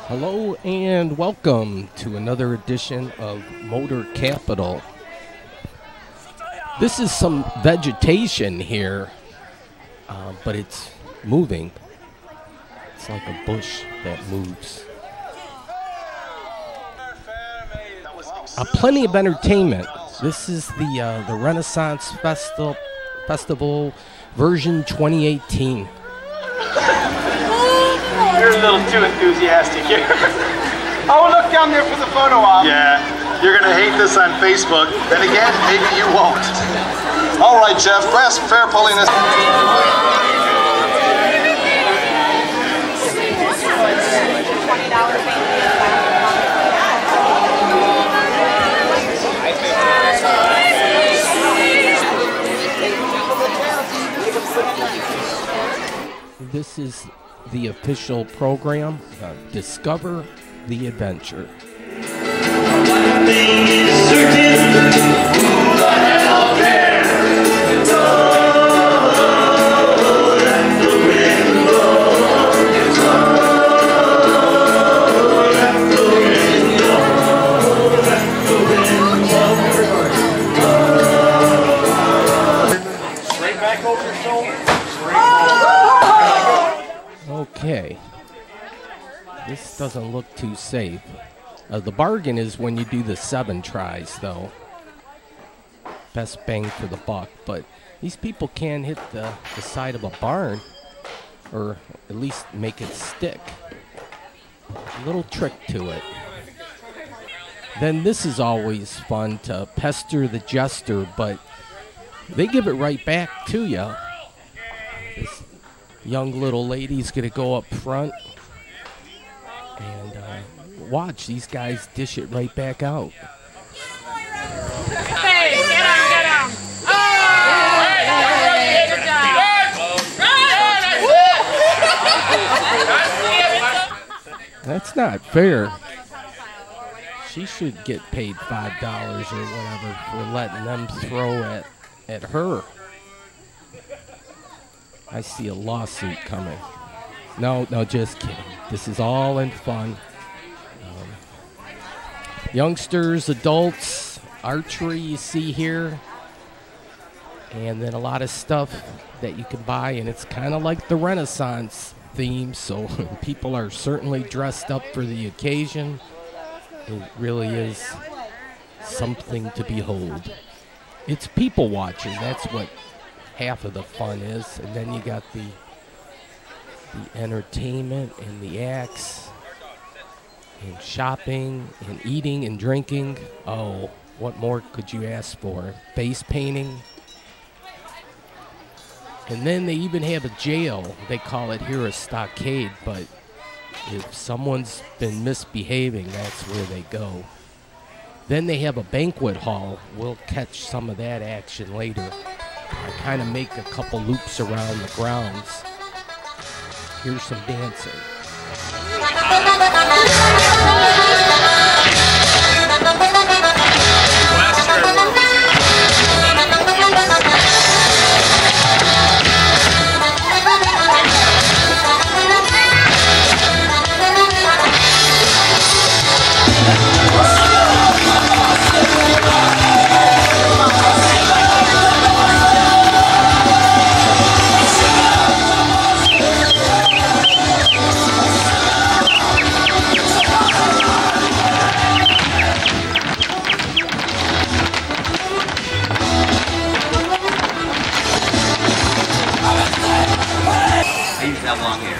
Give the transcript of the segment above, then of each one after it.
Hello and welcome to another edition of Motor Capital. This is some vegetation here, but it's moving. It's like a bush that moves. Plenty of entertainment. This is the Renaissance Festival version 2018. You're a little too enthusiastic here. Oh, look down there for the photo op. Yeah, you're gonna hate this on Facebook. Then again, maybe you won't. All right, Jeff, grasp fair pulliness. This is the official program, Discover the Adventure. One thing is certain, who the hell cares? Oh, let the wind blow. Oh, let the wind blow. Let the wind blow. Straight back over your shoulder. Okay, this doesn't look too safe. The bargain is when you do the 7 tries, though. Best bang for the buck, but these people can hit the side of a barn, or at least make it stick. A little trick to it. Then this is always fun, to pester the jester, but they give it right back to you. This young little lady's gonna go up front and watch these guys dish it right back out. Hey, get him! Oh! Hey, good job! That's not fair. She should get paid $5 or whatever for letting them throw at her. I see a lawsuit coming. No, just kidding. This is all in fun. Youngsters, adults, archery you see here. And then a lot of stuff that you can buy, and it's kind of like the Renaissance theme, so people are certainly dressed up for the occasion. It really is something to behold. It's people watching, that's what half of the fun is, and then you got the entertainment and the acts and shopping and eating and drinking. Oh, what more could you ask for? Face painting. And then they even have a jail. They call it here a stockade, but if someone's been misbehaving, that's where they go. Then they have a banquet hall. We'll catch some of that action later. I kind of make a couple loops around the grounds. Here's some dancing.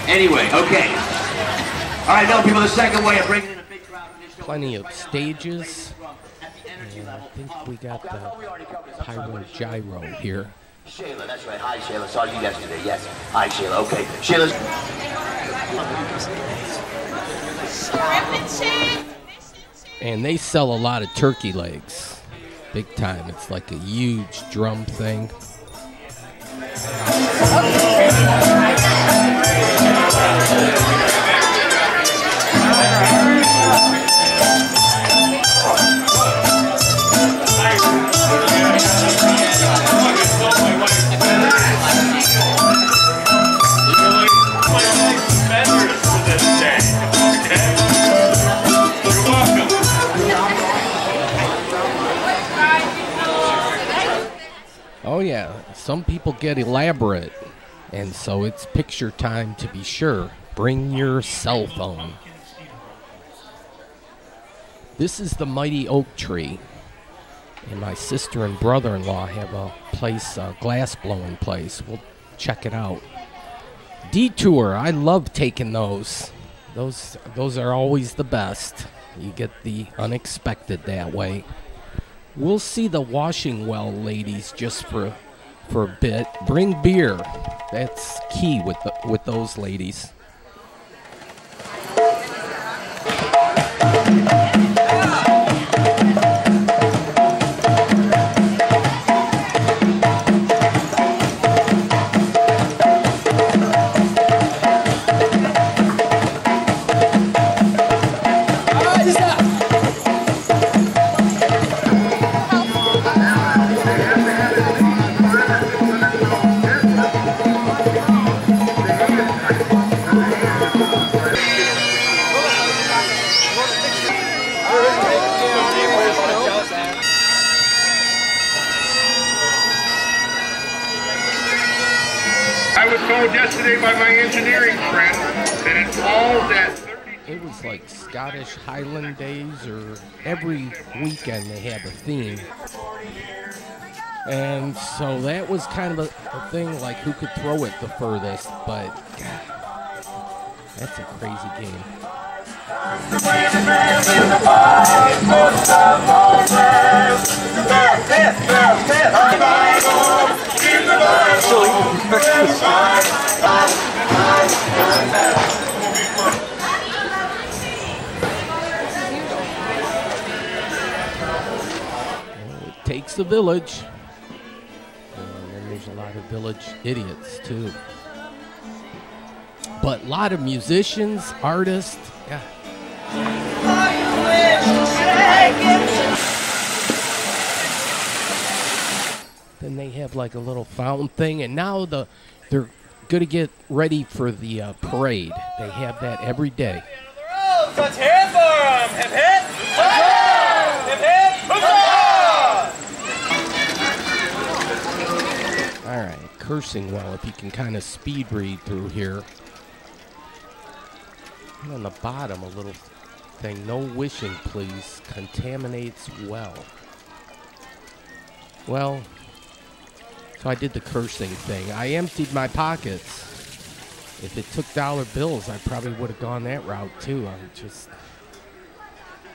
Anyway, okay. All right, now people, the second way of bringing in a big crowd. Plenty of stages. And I think we got the pyro gyro here. Shayla, that's right. Hi, Shayla. Saw you yesterday. Yes. Hi, Shayla. Okay. Shayla's. And they sell a lot of turkey legs. Big time. It's like a huge drum thing. Suspenders for this day, okay? some people get elaborate, and so it's picture time to be sure. Bring your cell phone. This is the mighty oak tree, and my sister and brother-in-law have a place, a glass blowing place. We'll check it out. Detour, I love taking those. Those are always the best. You get the unexpected that way. We'll see the washing well ladies just for a bit. Bring beer. That's key with those ladies. I was told yesterday by my engineering friend that it falls at 30. It was like Scottish Highland Days, or every weekend they have a theme. And so that was kind of a thing, like who could throw it the furthest, but God, that's a crazy game. It takes a village. And then there's a lot of village idiots too. But a lot of musicians, artists, yeah. Then they have like a little fountain thing, and now they're going to get ready for the parade. They have that every day. Let's hear it for 'em. Hip hip, hurrah! Hip hip, hurrah! All right, cursing well, if you can kind of speed read through here. And on the bottom, a little thing, no wishing, please, contaminates well. Well, so I did the cursing thing. I emptied my pockets. If it took dollar bills, I probably would have gone that route too.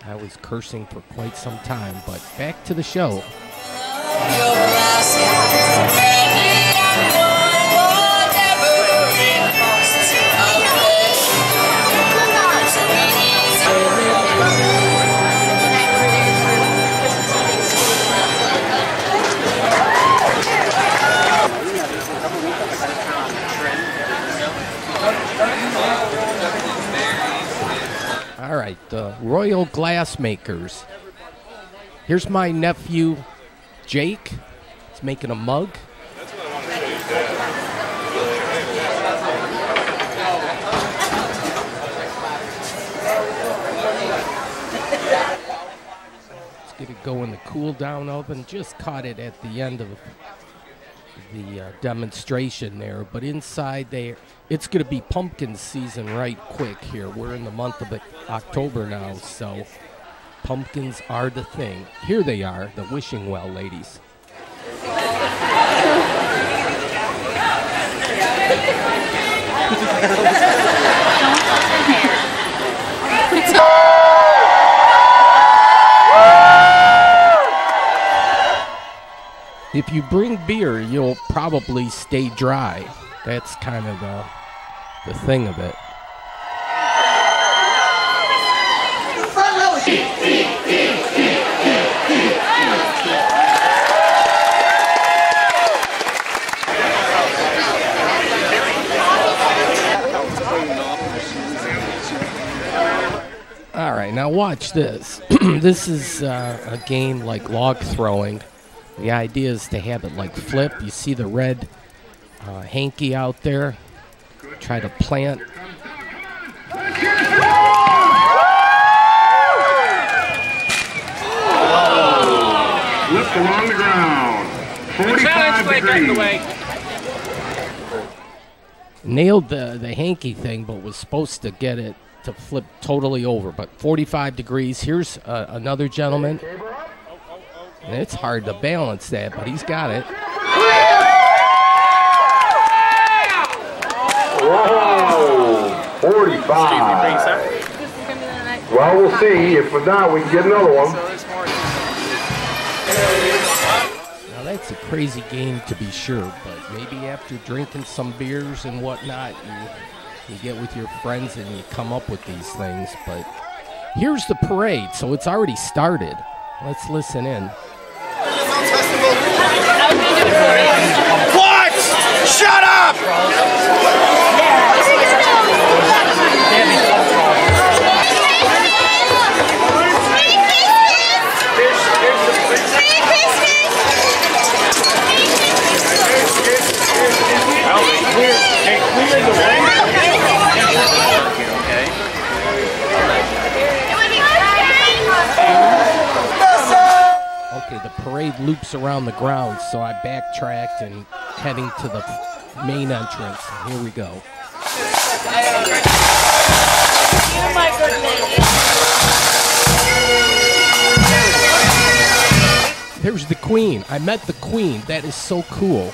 I was cursing for quite some time, but back to the show. All right, the Royal Glassmakers. Here's my nephew, Jake. He's making a mug. Let's get it go in the cool down oven. Just caught it at the end of the demonstration there, but inside there, it's going to be pumpkin season right quick here. We're in the month of October now, so pumpkins are the thing. Here they are, the wishing well ladies. If you bring beer, you'll probably stay dry. That's kind of the thing of it. All right, now watch this. This is a game like log throwing. The idea is to have it like flip. You see the red hanky out there. Try to plant. Flipped along the ground. 45 degrees. Nailed the hanky thing, but was supposed to get it to flip totally over. But 45 degrees. Here's another gentleman. And it's hard to balance that, but he's got it. Whoa, 45. Well, we'll see. If not, we can get another one. Now, that's a crazy game to be sure, but maybe after drinking some beers and whatnot, you get with your friends and you come up with these things. But here's the parade, so it's already started. Let's listen in. What? Shut up! Okay, the parade loops around the grounds, so I backtracked and heading to the main entrance. Here we go. Oh my goodness. There's the Queen. I met the Queen. That is so cool.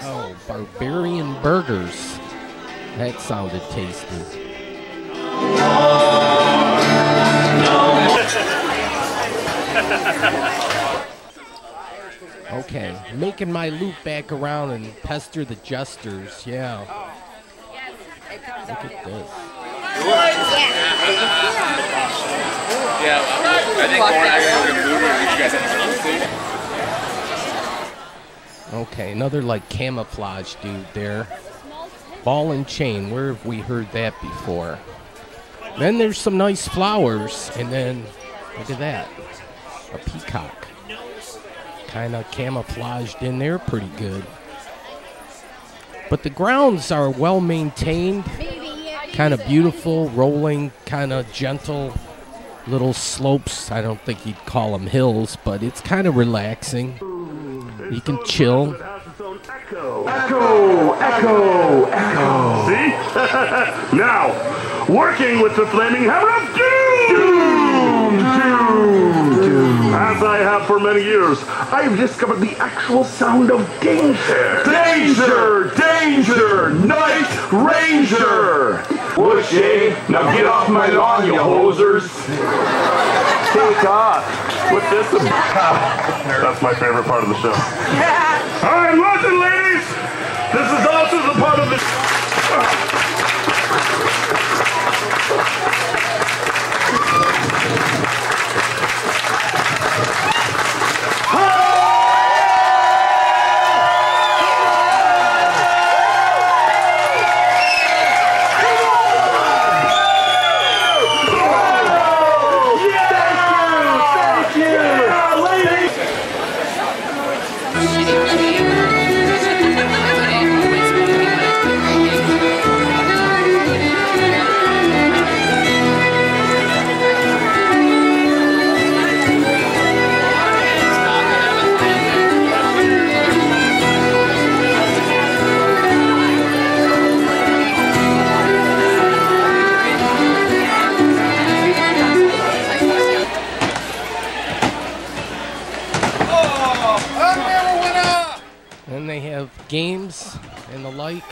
Oh, barbarian burgers. That sounded tasty. Okay, making my loop back around and pester the jesters. Yeah. Look at this. Okay, another like camouflage dude there. Ball and chain, where have we heard that before? Then there's some nice flowers, and then look at that, a peacock. Kind of camouflaged in there, pretty good. But the grounds are well maintained, kind of beautiful, rolling, kind of gentle little slopes. I don't think you'd call them hills, but it's kind of relaxing. You can chill. Echo, echo, echo. See? Now, working with the flaming hammer of doom! As I have for many years, I've discovered the actual sound of danger. Danger! Danger! Night Ranger! Whooshy, now get off my lawn, you hosers. Take off. What's this about? That's my favorite part of the show. All right, listen, ladies. This is also the part of the... Then they have games and the like.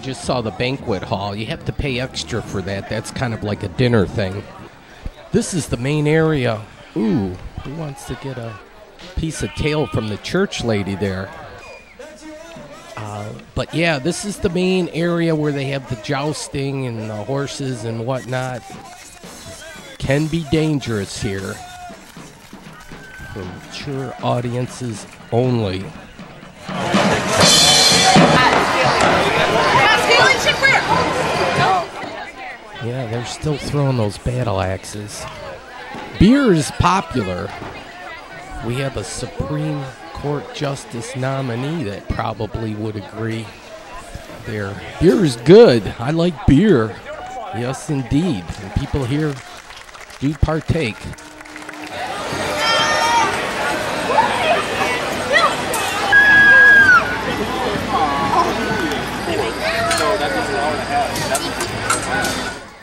just saw the banquet hall. You have to pay extra for that. That's kind of like a dinner thing. This is the main area. Ooh, who wants to get a piece of tail from the church lady there? But yeah, this is the main area where they have the jousting and the horses and whatnot. Can be dangerous here. For mature audiences only. Yeah, they're still throwing those battle axes. Beer is popular. We have a Supreme Court Justice nominee that probably would agree there. Beer is good. I like beer. Yes, indeed. And people here do partake.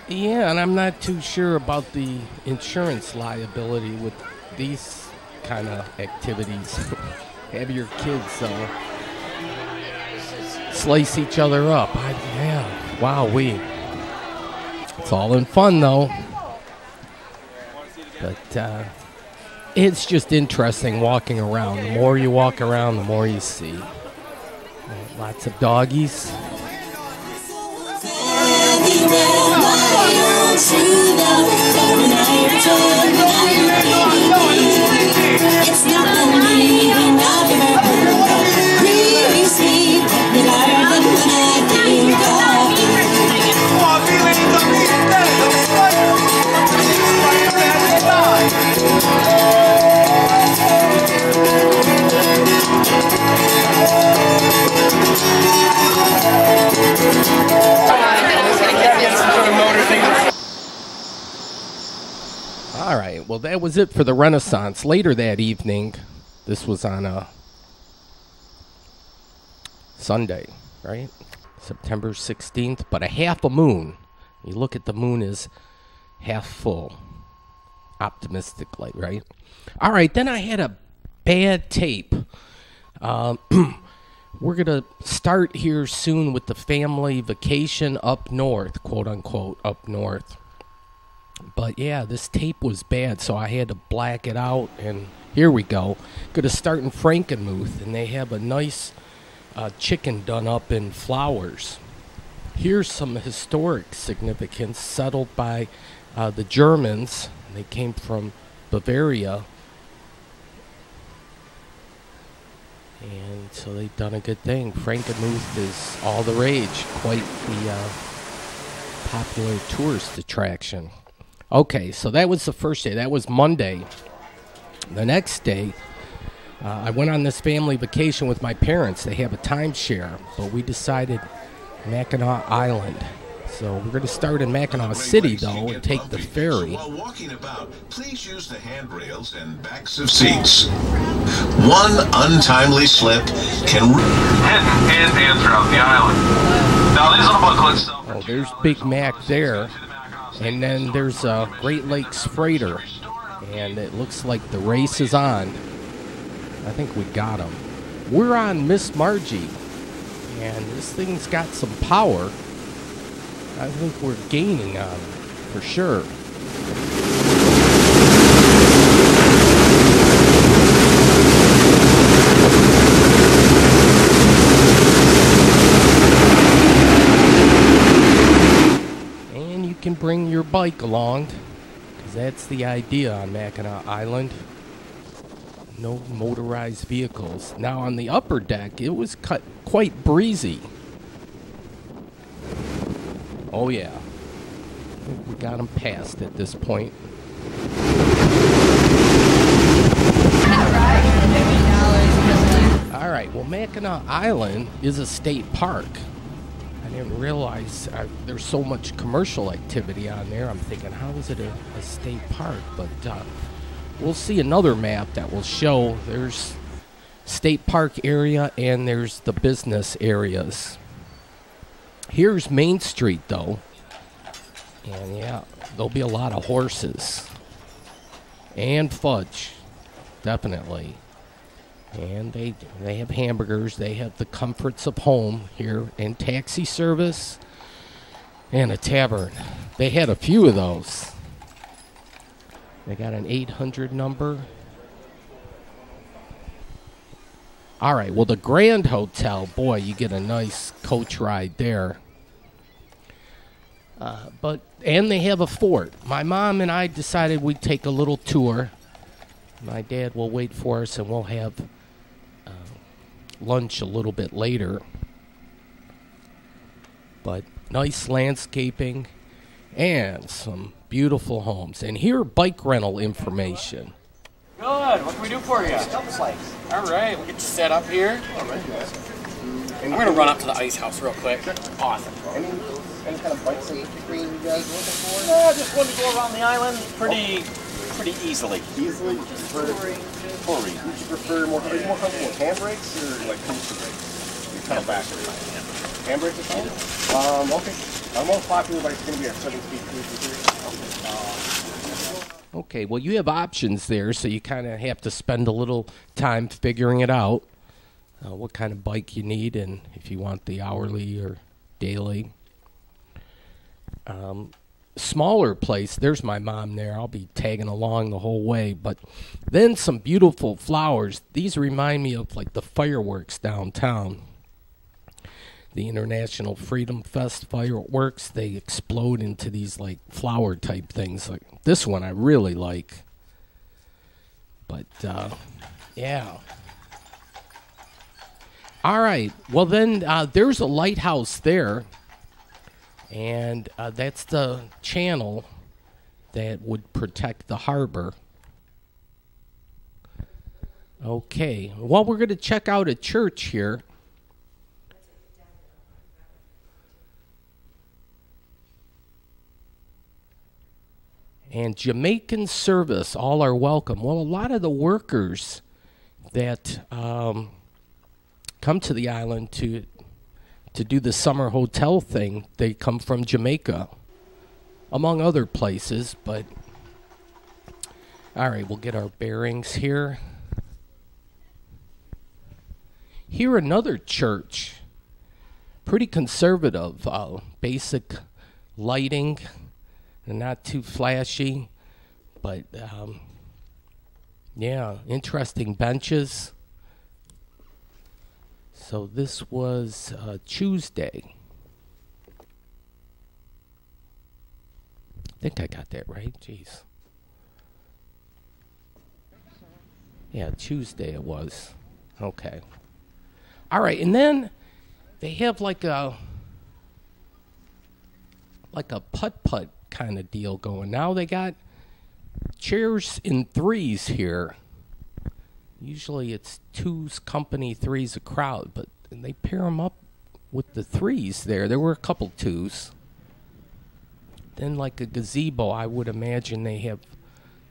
Yeah, and I'm not too sure about the insurance liability with these kind of activities. Have your kids slice each other up. Yeah, wow, it's all in fun though. But it's just interesting walking around. The more you walk around, the more you see. Lots of doggies. It's not the meaning I've ever heard of. Really sweet, but louder than when I think of you. All right, well, that was it for the Renaissance. Later that evening, this was on a Sunday, right? September 16th, but a half a moon. You look at the moon is half full, optimistically, right? All right, then I had a bad tape. We're going to start here soon with the family vacation up north, quote unquote, up north. But yeah, this tape was bad, so I had to black it out, and here we go. Going to start in Frankenmuth, and they have a nice chicken done up in flowers. Here's some historic significance settled by the Germans. They came from Bavaria, and so they've done a good thing. Frankenmuth is all the rage, quite the popular tourist attraction. Okay, so that was the first day. That was Monday. The next day, I went on this family vacation with my parents. They have a timeshare, but we decided Mackinac Island. So we're going to start in Mackinac City, though, and take the ferry. While walking about, please use the handrails and backs of seats. One untimely slip can and throughout the island. Now these little booklets. Oh, there's Big Mac there. And then there's a Great Lakes freighter, and it looks like the race is on. I think we got him. We're on Miss Margie, and this thing's got some power. I think we're gaining on it, for sure. Can bring your bike along, because that's the idea on Mackinac Island. No motorized vehicles. Now on the upper deck, it was quite breezy. Oh yeah, I think we got them passed at this point. All right, well, Mackinac Island is a state park. I didn't realize there's so much commercial activity on there. I'm thinking, how is it a state park? But we'll see another map that will show there's state park area and there's the business areas. Here's Main Street, though. And yeah, there'll be a lot of horses. And fudge, definitely. And they have hamburgers. They have the comforts of home here, and taxi service, and a tavern. They had a few of those. They got an 800 number. All right, well, the Grand Hotel, boy, you get a nice coach ride there. And they have a fort. My mom and I decided we'd take a little tour. My dad will wait for us, and we'll have lunch a little bit later. But nice landscaping and some beautiful homes. And here, bike rental information. Good. What can we do for you? Double slice. All right. We'll get you set up here. All right. And we're going to run up to the ice house real quick. Awesome. Any kind of bike safety screen you guys looking for? No, just one to go around the island pretty easily. Easily? For reasons. Would you prefer more, are you more comfortable with handbrakes or like coaster brakes? You kind of back it. Handbrakes or something? Okay. Our most popular bike is going to be our 7-speed cruiser series. Okay, well, you have options there, so you kind of have to spend a little time figuring it out, what kind of bike you need, and if you want the hourly or daily. Smaller place, there's my mom there. I'll be tagging along the whole way. But then some beautiful flowers. These remind me of, like, the fireworks downtown. The International Freedom Fest fireworks, they explode into these like flower type things. Like this one I really like. But yeah. All right. Well then there's a lighthouse there. And that's the channel that would protect the harbor. Okay. Well, we're going to check out a church here. And Jamaican service, all are welcome. Well, a lot of the workers that come to the island to do the summer hotel thing, they come from Jamaica, among other places. But all right, we'll get our bearings here. Here, another church, pretty conservative, basic lighting. They're not too flashy, but yeah, interesting benches. So this was Tuesday. I think I got that right. Jeez. Yeah, Tuesday it was. Okay. All right, and then they have like a putt-putt kind of deal going. Now they got chairs in threes here. Usually it's twos company, threes a crowd, but they pair them up with the threes there. There were a couple twos. Then like a gazebo, I would imagine they have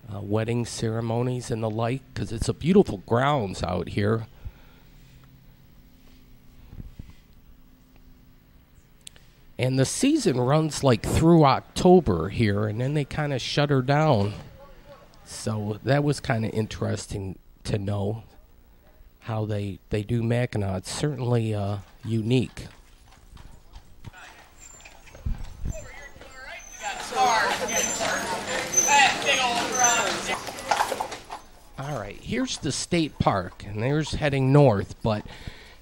wedding ceremonies and the like, because it's a beautiful grounds out here. And the season runs like through October here, and then they kind of shut her down. So that was kind of interesting to know how they do Mackinac. It's certainly unique. All right, here's the state park, and there's heading north, but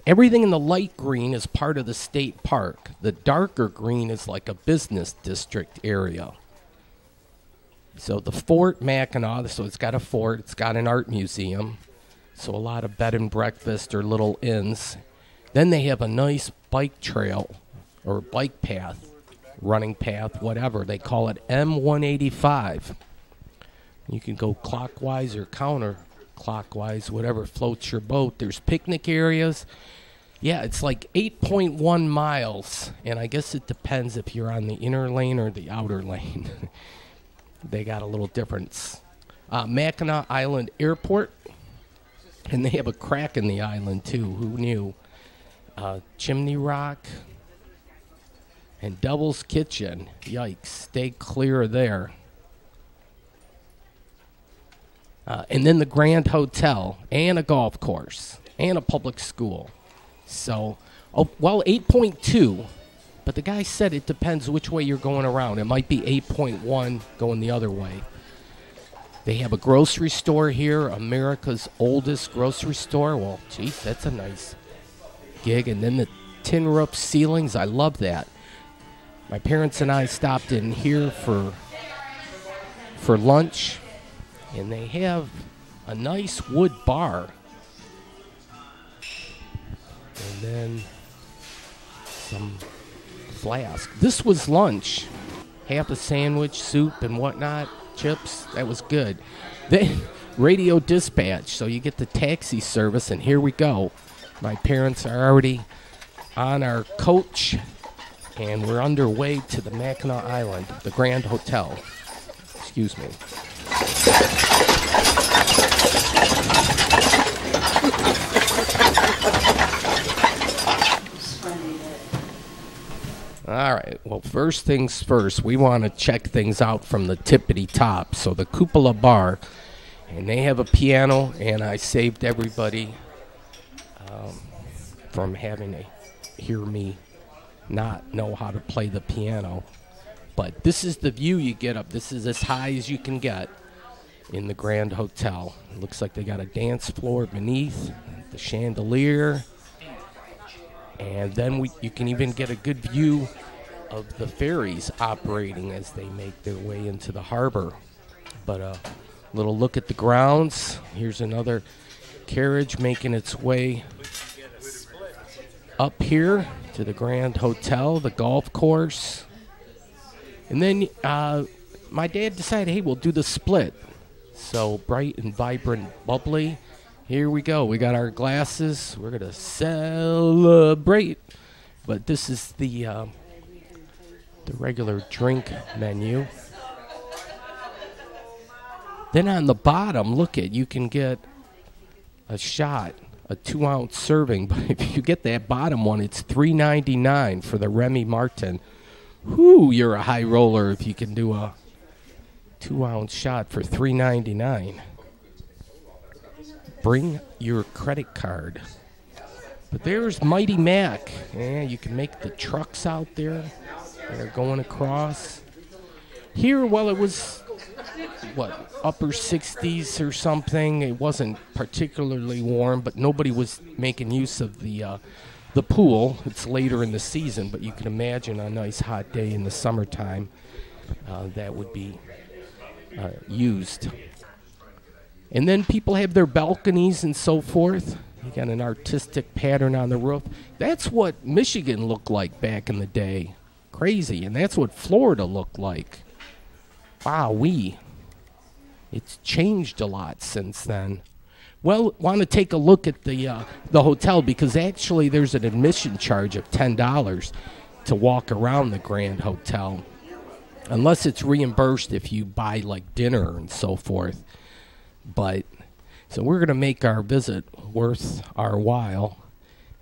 everything in the light green is part of the state park. The darker green is like a business district area. So the Fort Mackinac, so it's got a fort, it's got an art museum, so a lot of bed and breakfast or little inns. Then they have a nice bike trail or bike path, running path, whatever. They call it M185. You can go clockwise or counterclockwise, whatever floats your boat. There's picnic areas. Yeah, it's like 8.1 miles, and I guess it depends if you're on the inner lane or the outer lane. They got a little difference. Mackinac Island Airport, and they have a crack in the island, too. Who knew? Chimney Rock and Devil's Kitchen. Yikes, stay clear there. And then the Grand Hotel and a golf course and a public school. So, 8.2. But the guy said it depends which way you're going around. It might be 8.1 going the other way. They have a grocery store here, America's oldest grocery store. Well, geez, that's a nice gig. And then the tin roof ceilings, I love that. My parents and I stopped in here for lunch, and they have a nice wood bar. And then some flask. This was lunch. Half a sandwich, soup, and whatnot. Chips. That was good. Then radio dispatch. So you get the taxi service, and here we go. My parents are already on our coach, and we're underway to the Mackinac Island, the Grand Hotel. Excuse me. All right, well, first things first, we want to check things out from the tippity top. So the Cupola Bar, and they have a piano, and I saved everybody from having to hear me not know how to play the piano. But this is the view you get up. This is as high as you can get in the Grand Hotel. It looks like they got a dance floor beneath, the chandelier. And then you can even get a good view of the ferries operating as they make their way into the harbor. But a little look at the grounds. Here's another carriage making its way up here to the Grand Hotel, the golf course. And then my dad decided, hey, we'll do the split. So bright and vibrant, bubbly. Here we go. We got our glasses. We're going to celebrate. But this is the regular drink menu. Then on the bottom, look at, you can get a shot, a 2-ounce serving. But if you get that bottom one, it's $3.99 for the Remy Martin. Whoo, you're a high roller if you can do a 2-ounce shot for $3.99. Bring your credit card. But there's Mighty Mac. Yeah, you can make the trucks out there that are going across. Here, well, it was, upper 60s or something. It wasn't particularly warm, but nobody was making use of the pool. It's later in the season, but you can imagine a nice hot day in the summertime that would be used. And then people have their balconies and so forth. You got an artistic pattern on the roof. That's what Michigan looked like back in the day. Crazy. And that's what Florida looked like. Wowee. It's changed a lot since then. Well, want to take a look at the hotel, because actually there's an admission charge of $10 to walk around the Grand Hotel. Unless it's reimbursed if you buy like dinner and so forth. But so we're going to make our visit worth our while.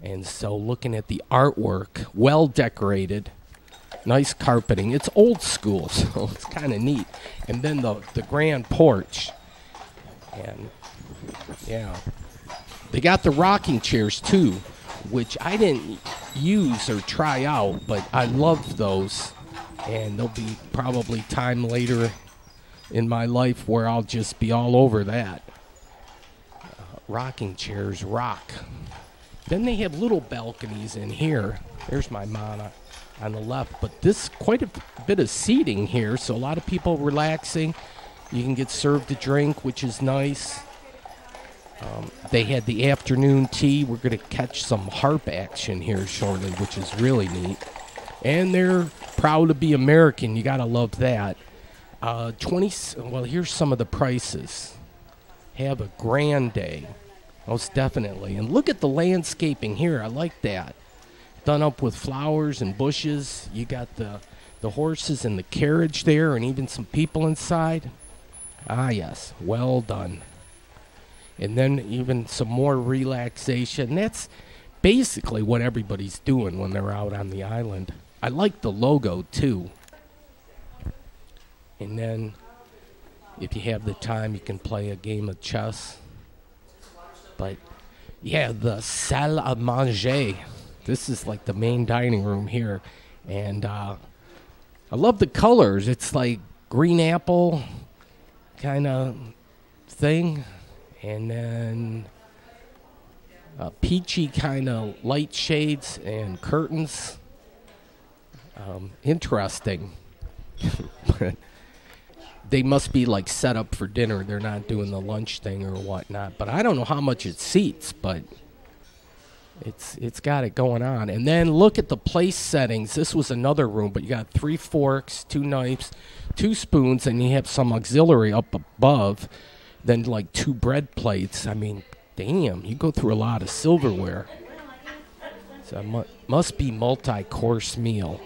And so looking at the artwork, well decorated, nice carpeting. It's old school, so it's kind of neat. And then the grand porch. And yeah, they got the rocking chairs too, which I didn't use or try out, but I love those. And there'll be probably time later in my life where I'll just be all over that. Rocking chairs rock. Then they have little balconies in here. There's my mana on the left, but this quite a bit of seating here, so a lot of people relaxing. You can get served a drink, which is nice. They had the afternoon tea. We're going to catch some harp action here shortly, which is really neat. And they're proud to be American. You got to love that. Well, here's some of the prices. Have a grand day. Most definitely. And look at the landscaping here. I like that. Done up with flowers and bushes. You got the horses and the carriage there, and even some people inside. Ah, yes. Well done. And then even some more relaxation. That's basically what everybody's doing when they're out on the island. I like the logo, too. And then If you have the time, you can play a game of chess. But yeah, the salle à manger. This is like the main dining room here. And I love the colors. It's like green apple kind of thing. And then peachy kind of light shades and curtains. Interesting. But they must be like set up for dinner. They're not doing the lunch thing or whatnot. But I don't know how much it seats, but it's got it going on. And then look at the place settings. This was another room, but you got 3 forks, 2 knives, 2 spoons, and you have some auxiliary up above. Then like 2 bread plates. I mean, damn, you go through a lot of silverware. So it must be multi-course meal.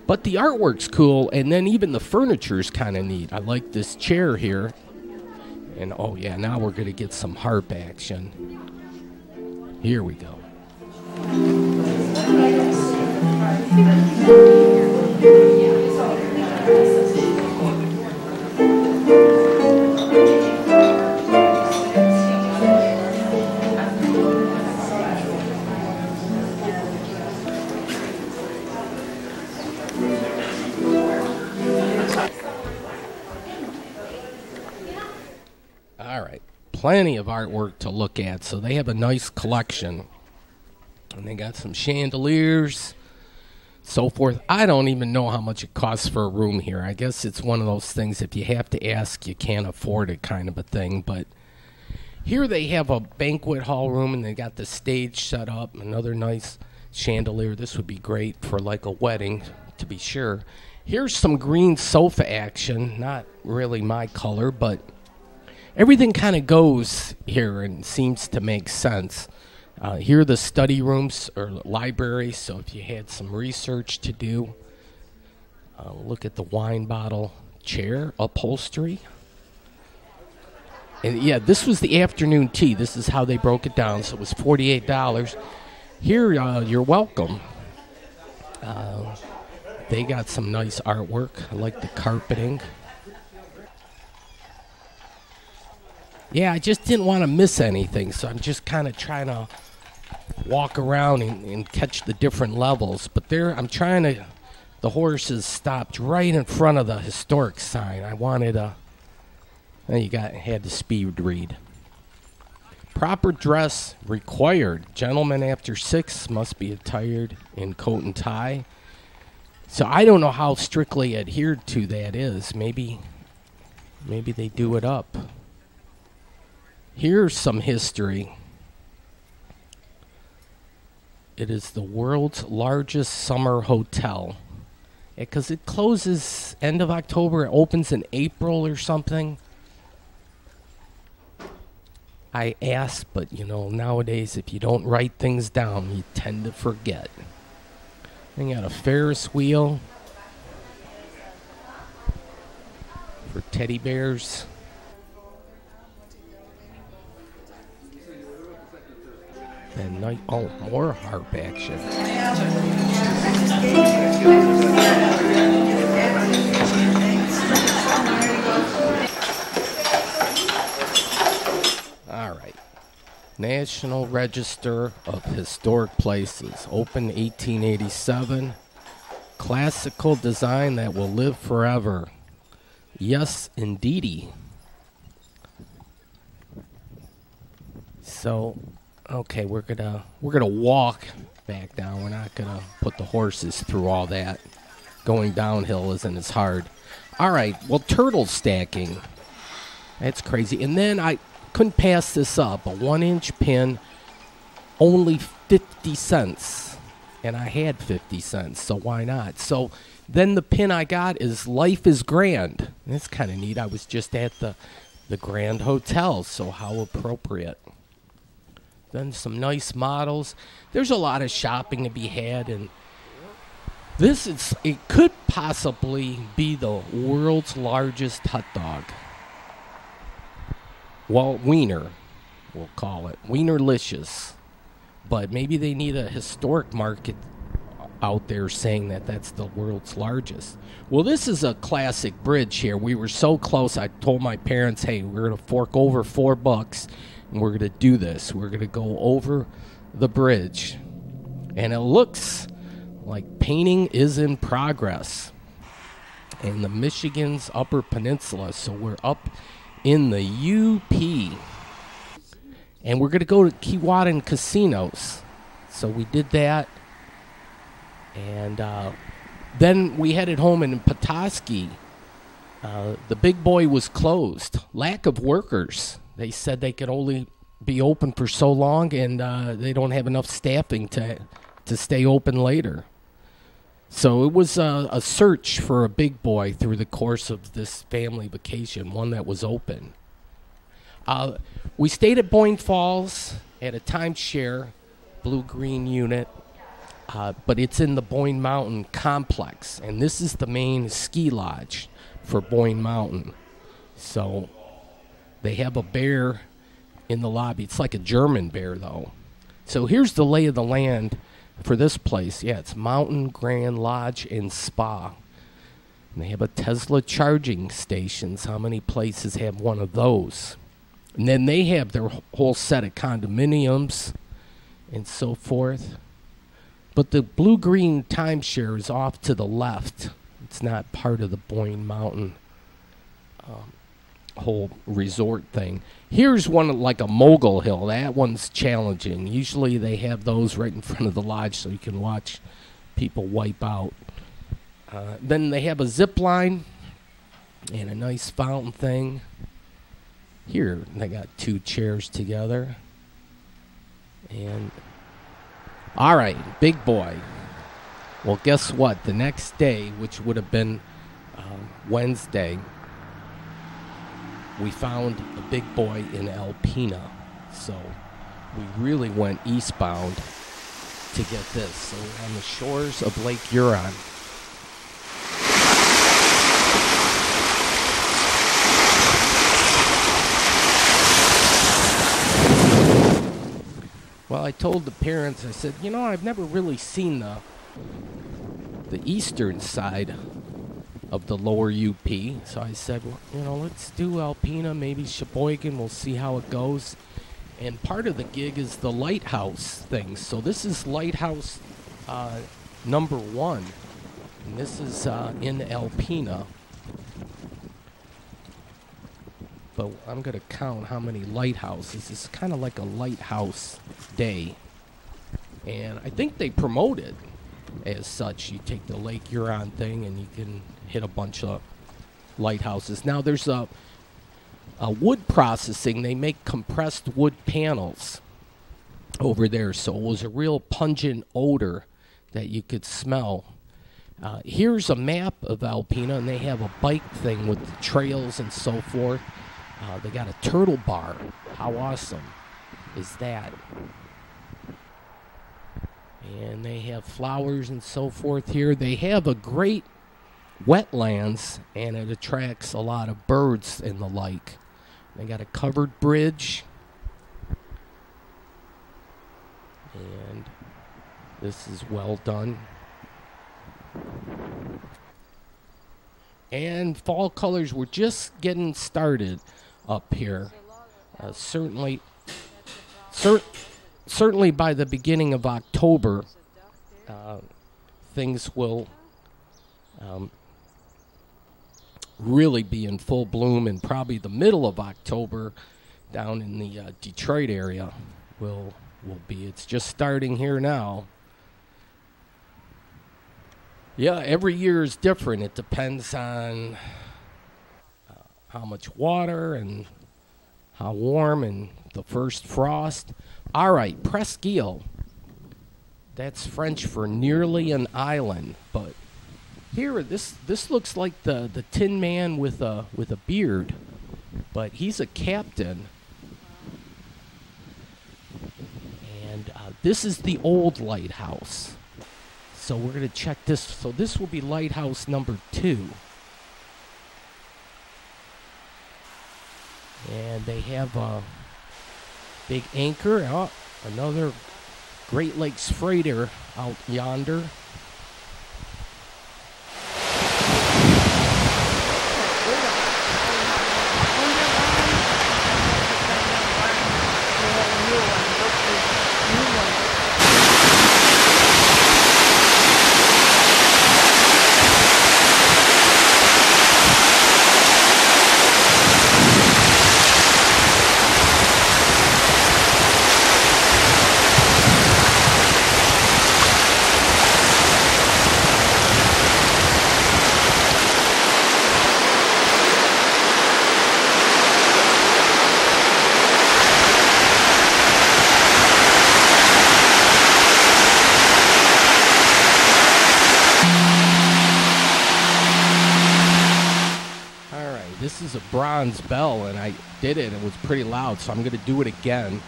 But the artwork's cool, and then even the furniture's kind of neat. I like this chair here. And, oh, yeah, now we're going to get some harp action. Here we go. All right, plenty of artwork to look at. So they have a nice collection. And they got some chandeliers, so forth. I don't even know how much it costs for a room here. I guess it's one of those things, if you have to ask, you can't afford it kind of a thing. But here they have a banquet hall room, and they got the stage set up, another nice chandelier. This would be great for like a wedding, to be sure. Here's some green sofa action. Not really my color, but everything kind of goes here and seems to make sense. Here are the study rooms or libraries, so if you had some research to do, look at the wine bottle chair upholstery. And yeah, this was the afternoon tea. This is how they broke it down, so it was $48. Here, you're welcome. They got some nice artwork. I like the carpeting. Yeah, I just didn't want to miss anything, so I'm just kind of trying to walk around and catch the different levels. But there, I'm trying to, the horses stopped right in front of the historic sign. I wanted a, had to speed read. Proper dress required. Gentlemen after 6 must be attired in coat and tie. So I don't know how strictly adhered to that is. Maybe they do it up. Here's some history. It is the world's largest summer hotel. Because it closes end of October. It opens in April or something. I asked, but you know, nowadays if you don't write things down, you tend to forget. Then you got a Ferris wheel for teddy bears. And night, oh, more harp action. All right. National Register of Historic Places. Opened 1887. Classical design that will live forever. Yes, indeedy. So, okay, we're gonna walk back down. We're not gonna put the horses through all that. Going downhill isn't as hard. All right, well, turtle stacking. That's crazy. And then I couldn't pass this up. A 1-inch pin, only 50 cents. And I had 50 cents, so why not? So then the pin I got is Life is Grand. That's kind of neat. I was just at the Grand Hotel, so how appropriate. Then some nice models. There's a lot of shopping to be had, and it could possibly be the world's largest hot dog. Well, wiener, we'll call it. Wienerlicious. But maybe they need a historic market out there saying that that's the world's largest. Well, this is a classic bridge here. We were so close. I told my parents, hey, we're going to fork over $4 and we're going to do this. We're going to go over the bridge. And it looks like painting is in progress in the Michigan's Upper Peninsula. So we're up in the UP. And we're going to go to Keewatin Casinos. So we did that. And then we headed home in Petoskey. The Big Boy was closed. Lack of workers. They said they could only be open for so long, and they don't have enough staffing to stay open later. So it was a search for a Big Boy through the course of this family vacation, one that was open. We stayed at Boyne Falls at a timeshare, blue-green unit. But it's in the Boyne Mountain complex, and this is the main ski lodge for Boyne Mountain. So they have a bear in the lobby. It's like a German bear, though. So here's the lay of the land for this place. Yeah, it's Mountain Grand Lodge and Spa. And they have a Tesla charging stations. How many places have one of those? And then they have their whole set of condominiums and so forth. But the blue-green timeshare is off to the left. It's not part of the Boyne Mountain whole resort thing. Here's one like a mogul hill. That one's challenging. Usually they have those right in front of the lodge so you can watch people wipe out. Then they have a zip line and a nice fountain thing. Here they got 2 chairs together. And all right, Big Boy. Well, guess what? The next day, which would have been Wednesday, we found a Big Boy in Alpena. So we really went eastbound to get this. So we're on the shores of Lake Huron. Well, I told the parents, I said, you know, I've never really seen the eastern side of the lower UP. So I said, well, you know, let's do Alpena, maybe Sheboygan. We'll see how it goes. And part of the gig is the lighthouse thing. So this is lighthouse number 1. And this is in Alpena. But I'm going to count how many lighthouses. It's kind of like a lighthouse day. And I think they promote it as such. You take the Lake Huron thing and you can hit a bunch of lighthouses. Now there's a wood processing. They make compressed wood panels over there. So it was a real pungent odor that you could smell. Here's a map of Alpena, and they have a bike thing with the trails and so forth. They got a turtle bar. How awesome is that? And they have flowers and so forth here. They have a great wetlands, and it attracts a lot of birds and the like. They got a covered bridge. And this is well done. And fall colors were just getting started up here. Certainly by the beginning of October, things will really be in full bloom, and probably the middle of October down in the Detroit area will be. It's just starting here now. Yeah, every year is different. It depends on how much water and how warm and the first frost. All right, Presqu'île. That's French for nearly an island. But here, this looks like the Tin Man with a beard, but he's a captain. And this is the old lighthouse. So we're going to check this. So this will be lighthouse number 2. And they have a big anchor. Oh, another Great Lakes freighter out yonder. is a bronze bell, and I did it. It was pretty loud, so I'm going to do it again.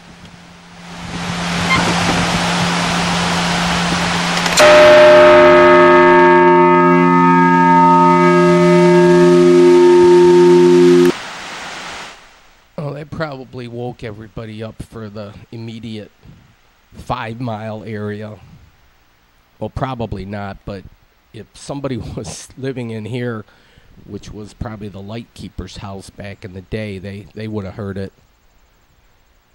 Oh, that probably woke everybody up for the immediate 5-mile area. Well, probably not, but if somebody was living in here, which was probably the lightkeeper's house back in the day, they would have heard it.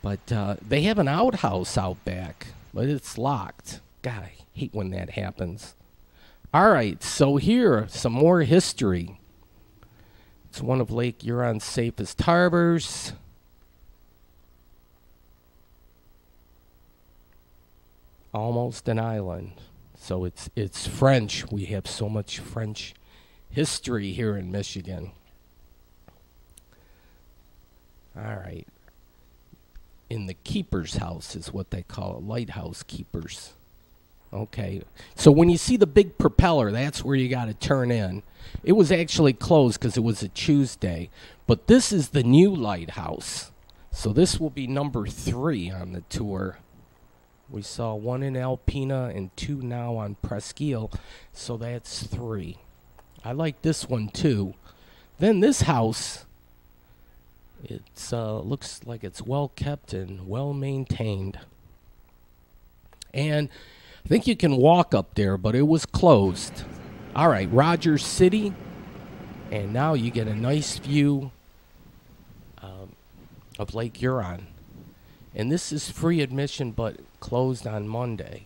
But they have an outhouse out back, but it's locked. God, I hate when that happens. All right, so here, some more history. It's one of Lake Huron's safest harbors. Almost an island. So it's French. We have so much French history here in Michigan. All right. In the keeper's house is what they call it, lighthouse keepers. Okay. So when you see the big propeller, that's where you got to turn in. It was actually closed because it was a Tuesday. But this is the new lighthouse. So this will be number 3 on the tour. We saw 1 in Alpena and 2 now on Presqu'île, so that's 3. I like this one too. Then this house, it looks like it's well kept and well maintained. And I think you can walk up there, but it was closed. All right, Rogers City, and now you get a nice view of Lake Huron. And this is free admission, but closed on Monday.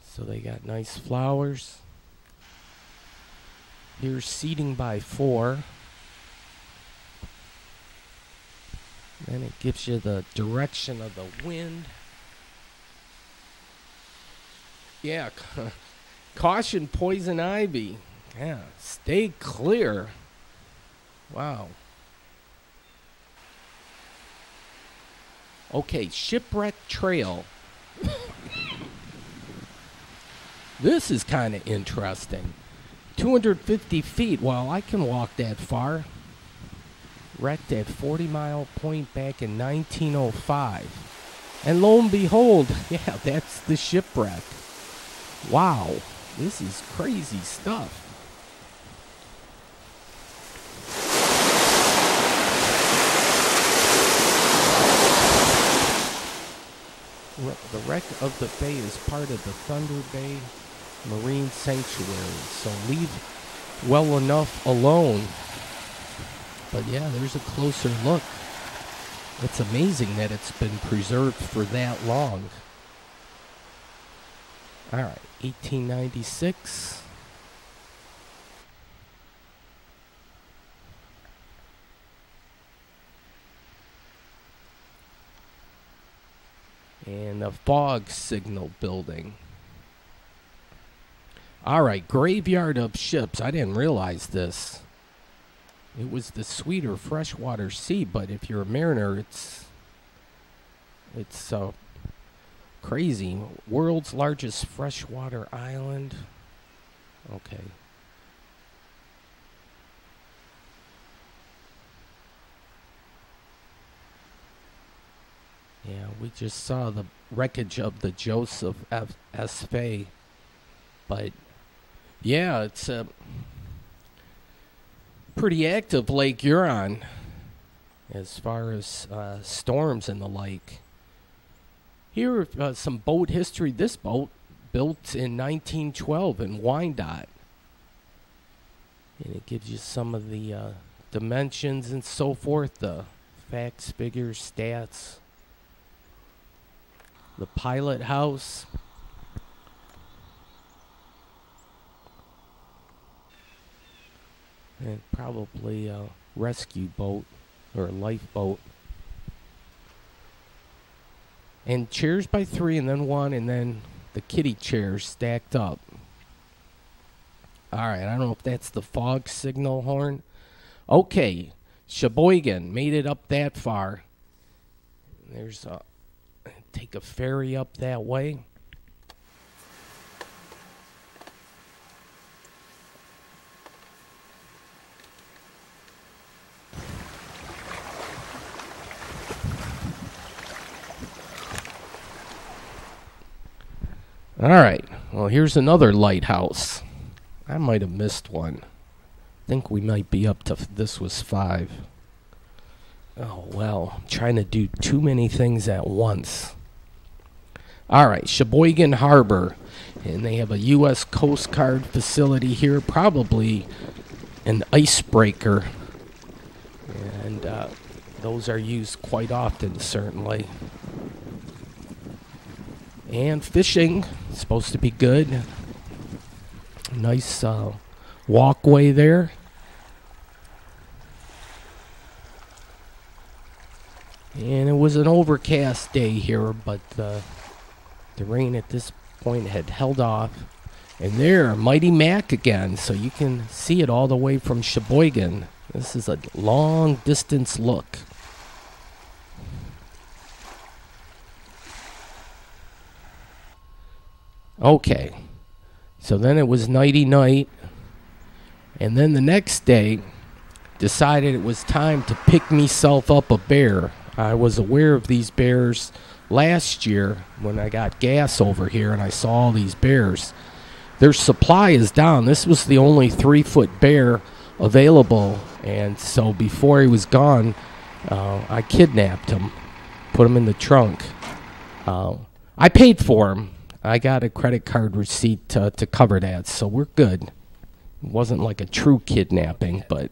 So they got nice flowers. Here's seating by 4. Then it gives you the direction of the wind. Yeah, caution poison ivy. Yeah, stay clear. Wow. Okay, Shipwreck Trail. This is kind of interesting. 250 feet. Well, I can walk that far. Wrecked at 40 Mile Point back in 1905. And lo and behold, yeah, that's the shipwreck. Wow, this is crazy stuff. The wreck of the bay is part of the Thunder Bay Marine Sanctuary, so leave well enough alone. But yeah, there's a closer look. It's amazing that it's been preserved for that long. All right, 1896. And a fog signal building. All right, graveyard of ships. I didn't realize this. It was the sweeter freshwater sea, but if you're a mariner, it's crazy. World's largest freshwater island. Okay. Yeah, we just saw the wreckage of the Joseph S. Fay. But, yeah, it's a pretty active Lake Huron as far as storms and the like. Here, some boat history. This boat built in 1912 in Wyandotte. And it gives you some of the dimensions and so forth, the facts, figures, stats. The pilot house. And probably a rescue boat or a lifeboat. And chairs by 3 and then 1 and then the kiddie chairs stacked up. All right, I don't know if that's the fog signal horn. Okay, Sheboygan made it up that far. There's a... Take a ferry up that way. All right. Well, here's another lighthouse. I might have missed one. I think we might be up to, this was 5. Oh, well, I'm trying to do too many things at once. All right, Sheboygan Harbor. And they have a U.S. Coast Guard facility here, probably an icebreaker. And those are used quite often, certainly. And fishing, supposed to be good. Nice walkway there. And it was an overcast day here, but the rain at this point had held off. And there, Mighty Mac again, so you can see it all the way from Sheboygan. This is a long distance look. Okay, so then it was nighty-night, and then the next day, decided it was time to pick myself up a bear. I was aware of these bears last year when I got gas over here, and I saw all these bears. Their supply is down. This was the only 3-foot bear available, and so before he was gone, I kidnapped him, put him in the trunk. I paid for him. I got a credit card receipt to cover that, so we're good. It wasn't like a true kidnapping, but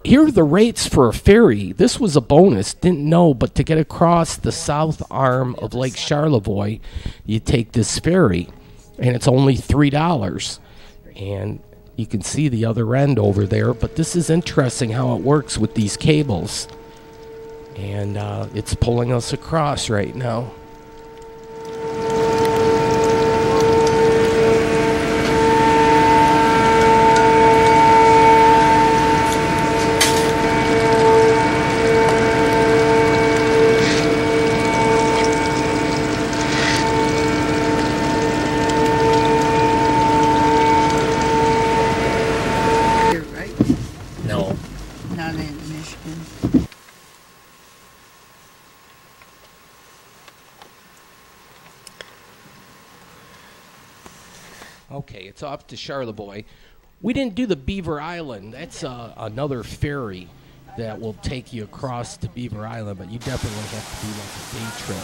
here are the rates for a ferry. This was a bonus, didn't know, but to get across the south arm of Lake Charlevoix, you take this ferry, and it's only $3. And you can see the other end over there, but this is interesting how it works with these cables. And it's pulling us across right now. Okay, it's off to Charlevoix. We didn't do the Beaver Island. That's another ferry that will take you across to Beaver Island, but you definitely have to do like a day trip.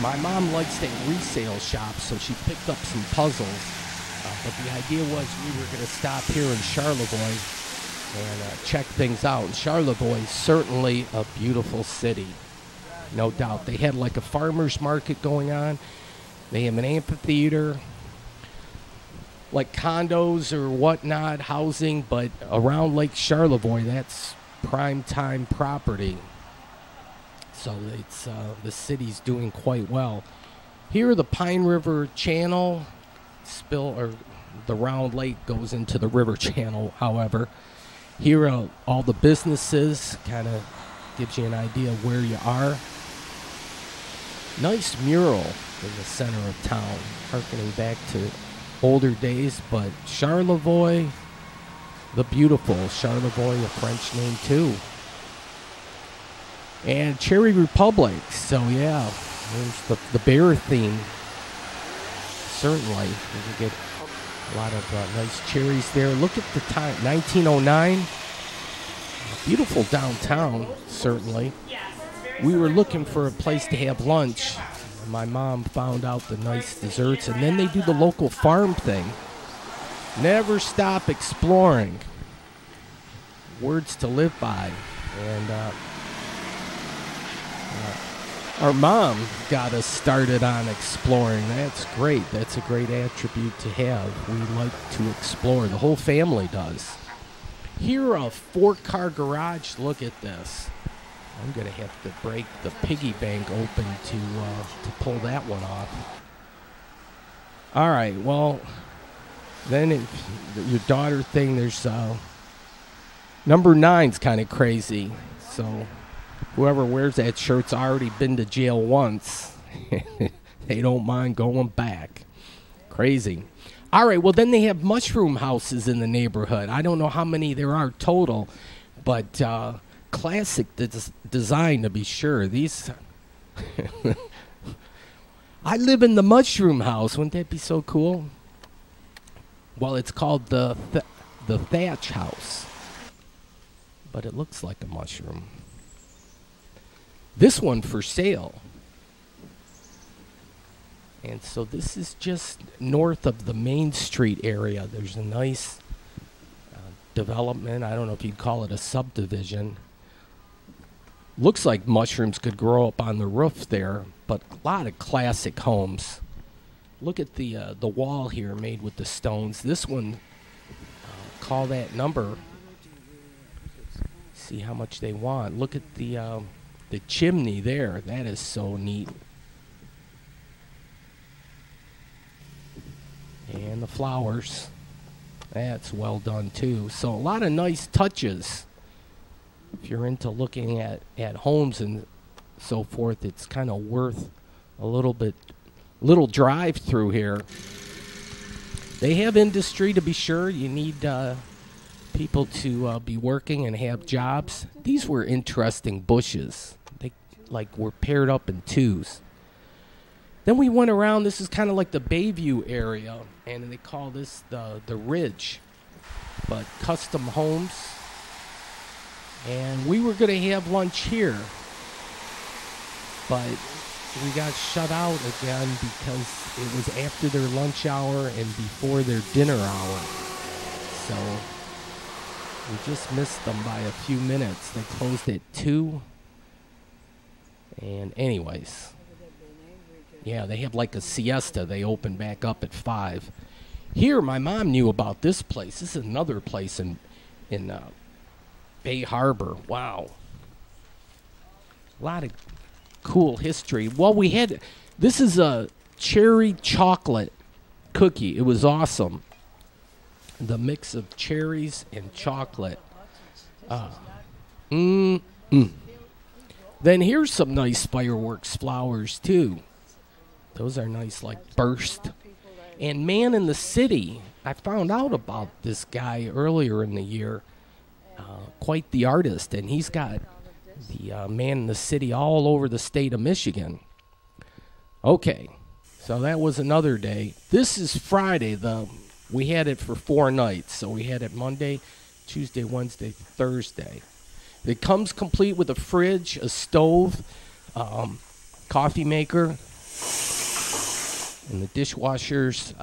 My mom likes that resale shop, so she picked up some puzzles. But the idea was we were going to stop here in Charlevoix and check things out. And Charlevoix is certainly a beautiful city, no doubt. They had like a farmer's market going on. They have an amphitheater, like condos or whatnot, housing, but around Lake Charlevoix, that's prime time property. So it's the city's doing quite well. Here, the Pine River Channel the Round Lake goes into the river channel. However, here all the businesses, kind of gives you an idea of where you are. Nice mural in the center of town, harkening back to older days, but Charlevoix, the beautiful Charlevoix, a French name too. And Cherry Republic, so yeah, there's the bear theme. Certainly, you can get a lot of nice cherries there. Look at the time, 1909. Beautiful downtown, certainly. We were looking for a place to have lunch. My mom found out the nice desserts, and then they do the local farm thing. Never stop exploring. Words to live by. And our mom got us started on exploring. That's great. That's a great attribute to have. We like to explore. The whole family does. Here, a 4-car garage. Look at this. I'm going to have to break the piggy bank open to pull that one off. All right, well, then your daughter thing, there's number 9's kind of crazy. So whoever wears that shirt's already been to jail once. They don't mind going back. Crazy. All right, well, then they have mushroom houses in the neighborhood. I don't know how many there are total, but classic design to be sure. These I live in the mushroom house. Wouldn't that be so cool? Well, it's called the thatch house, but it looks like a mushroom. This one for sale. And so this is just north of the Main Street area. There's a nice development. I don't know if you'd call it a subdivision. Looks like mushrooms could grow up on the roof there, but a lot of classic homes. Look at the wall here made with the stones. This one, call that number. See how much they want. Look at the chimney there. That is so neat. And the flowers. That's well done too. So a lot of nice touches. If you're into looking at homes and so forth, it's kind of worth a little drive through here. They have industry, to be sure. You need people to be working and have jobs. These were interesting bushes. They were paired up in twos. Then we went around. This is kind of like the Bayview area, and they call this the Ridge, but custom homes. And we were going to have lunch here, but we got shut out again because it was after their lunch hour and before their dinner hour. So we just missed them by a few minutes. They closed at 2. And anyways, yeah, they have like a siesta. They open back up at 5. Here, my mom knew about this place. This is another place in Bay Harbor. Wow. A lot of cool history. Well, this is a cherry chocolate cookie. It was awesome. The mix of cherries and chocolate. Then here's some nice fireworks flowers too. Those are nice, like burst. And Man in the City, I found out about this guy earlier in the year. Quite the artist, and he's got the Man in the City all over the state of Michigan. Okay, so that was another day. This is Friday. We had it for 4 nights, so we had it Monday, Tuesday, Wednesday, Thursday. It comes complete with a fridge, a stove, coffee maker, and the dishwasher's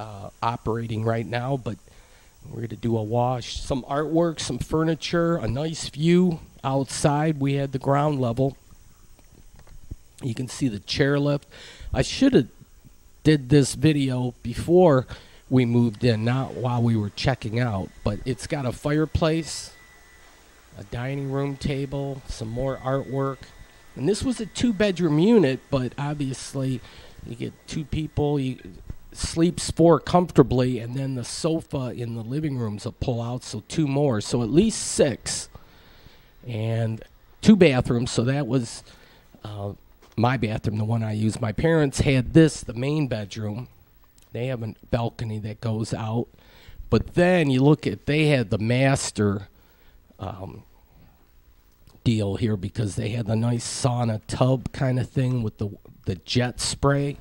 operating right now, but we're going to do a wash. Some artwork, some furniture, a nice view outside. We had the ground level. You can see the chairlift. I should have did this video before we moved in, not while we were checking out, but it's got a fireplace, a dining room table, some more artwork. And this was a 2-bedroom unit, but obviously you get 2 people, sleeps 4 comfortably, and then the sofa in the living room's a pull out, so 2 more, so at least 6. And 2 bathrooms, so that was my bathroom, the one I used. My parents had this, the main bedroom. They have a balcony that goes out. But then you look at, they had the master deal here because they had the nice sauna tub kind of thing with the jet spray.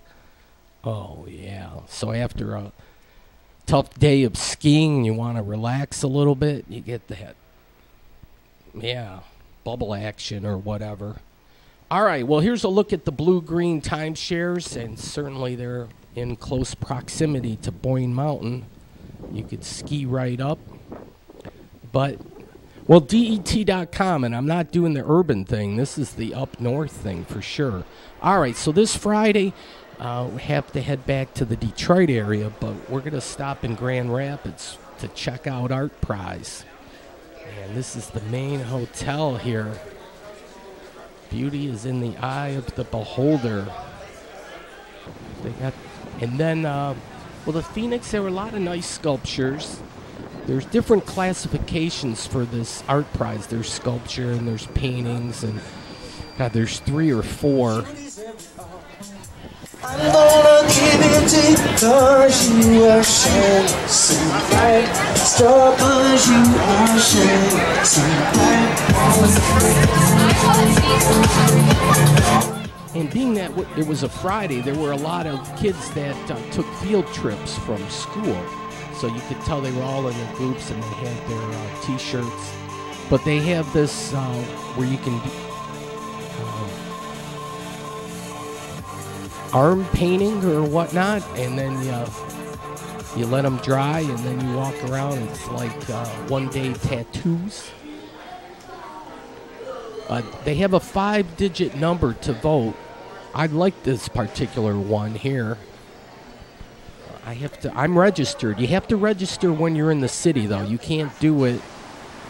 Oh, yeah. So after a tough day of skiing and you want to relax a little bit, you get that, yeah, bubble action or whatever. All right, well, here's a look at the blue-green timeshares, and certainly they're in close proximity to Boyne Mountain. You could ski right up. But, well, DET.com, and I'm not doing the urban thing. This is the up north thing for sure. All right, so this Friday, we have to head back to the Detroit area, but we're going to stop in Grand Rapids to check out Art Prize. And this is the main hotel here. Beauty is in the eye of the beholder. They got, and then, well, the Phoenix, there were a lot of nice sculptures. There's different classifications for this Art Prize. There's sculpture and there's paintings, and God, there's 3 or 4. I'm gonna give it to you 'cause you are shining so bright. Star 'cause you are shining so bright. And being that it was a Friday, there were a lot of kids that took field trips from school. So you could tell they were all in their groups and they had their T-shirts. But they have this where you can arm painting or whatnot, and then you let them dry, and then you walk around. It's like one-day tattoos. They have a 5-digit number to vote. I like this particular one here. I'm registered. You have to register when you're in the city, though. You can't do it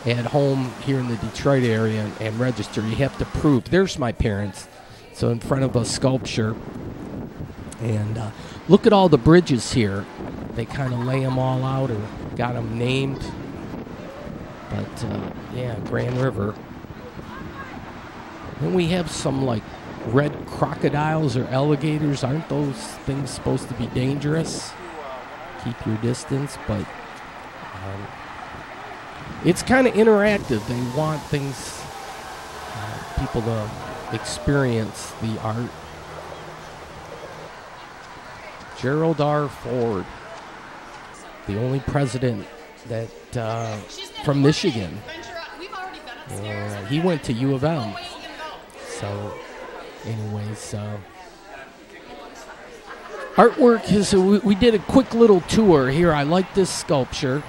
at home here in the Detroit area and register. You have to prove. There's my parents. So in front of a sculpture. And look at all the bridges here. They kind of lay them all out or got them named. But, yeah, Grand River. Then we have some, like, red crocodiles or alligators. Aren't those things supposed to be dangerous? Keep your distance, but it's kind of interactive. They want things, people to experience the art. Gerald R. Ford, the only president that from Michigan. He went to U of M. So, anyways, artwork is, we did a quick little tour here. I like this sculpture.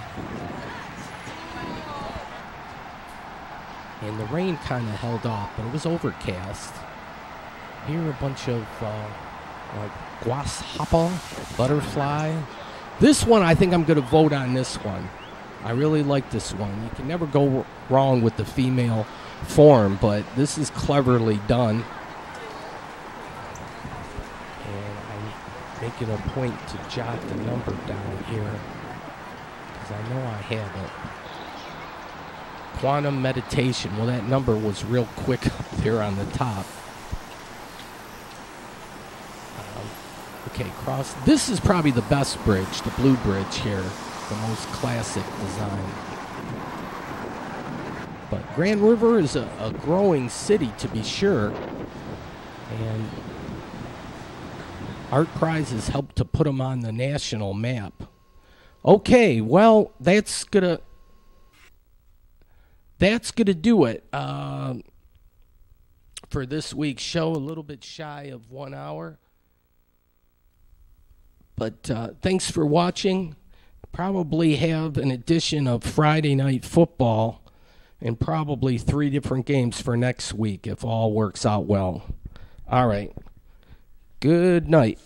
And the rain kind of held off, but it was overcast. Here a bunch of like grasshopper, butterfly. This one, I think I'm going to vote on this one. I really like this one. You can never go wrong with the female form, but this is cleverly done. And I'm making a point to jot the number down here because I know I have it. Quantum meditation. Well, that number was real quick up there on the top. Okay, cross. This is probably the best bridge, the blue bridge here, the most classic design. But Grand River is a growing city, to be sure, and art prizes help to put them on the national map. Okay, well, that's gonna do it for this week's show. A little bit shy of 1 hour. But thanks for watching. Probably have an edition of Friday Night Football and probably 3 different games for next week if all works out well. All right. Good night.